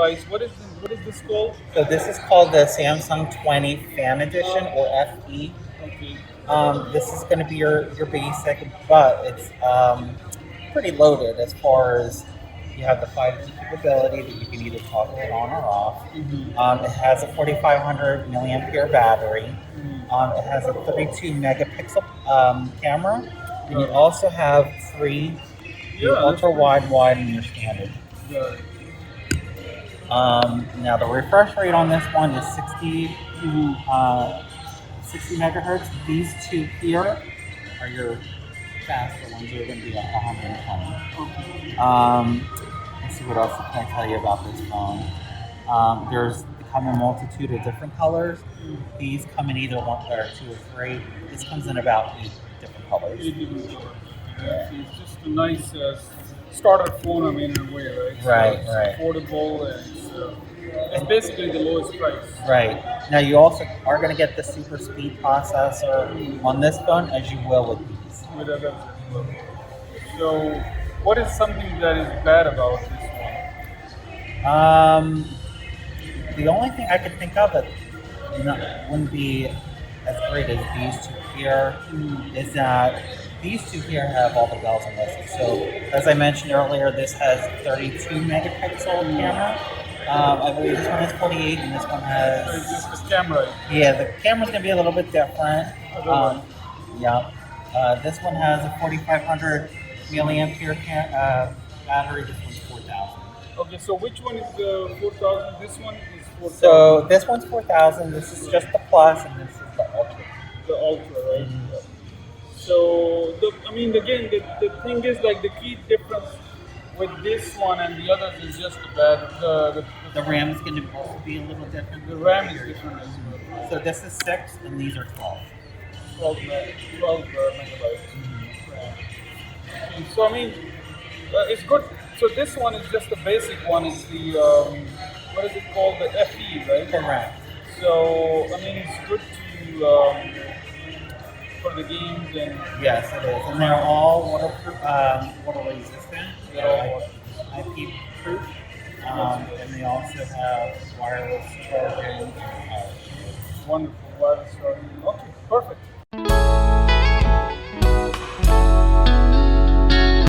price. What is this called? So this is called the Samsung 20 Fan Edition or FE. Okay. This is going to be your basic, but it's pretty loaded as far as you have the 5G capability that you can either toggle it on or off. It has a 4,500 milliampere battery. It has a 32 megapixel camera, and you also have three your ultra wide and your standard. Yeah. Now the refresh rate on this one is 60 megahertz. These two here are your faster ones. They're going to be at 120. Let's see what else can I tell you about this phone. They come in a multitude of different colors. These come in either one or two or three. This comes in about 8 different colors. It's just a nice starter phone, I mean, in a way, right? Right, it's right. affordable and it's basically the lowest price. Right. Now you also are going to get the super speed processor on this phone, as you will with these. With others as well. So, what is something that is bad about this one? The only thing I could think of that wouldn't be as great as these two here is that these two here have all the bells and whistles. So, as I mentioned earlier, this has 32 megapixel camera. I believe this one has 48, and this one has. It's just the camera. Yeah, the camera's gonna be a little bit different. Yeah. This one has a 4,500 milliampere battery. This one's 4,000. Okay, so which one is the 4,000? This one is 4,000. So this one's 4,000. This is just the plus, and this is the ultra. The ultra, right? So again, the thing is like the key difference with this one and the others is just the RAM is going to also be a little different. The RAM is different as well. So this is 6, and these are 12. 12 megabytes. Okay, so it's good. So this one is just the basic one. Is the what is it called? The FE, right? Correct. So it's good to for the games and. Yes, it is, and they're all water resistant. They're all IP proof, and they also have wireless charging. Wonderful wireless charging. Okay.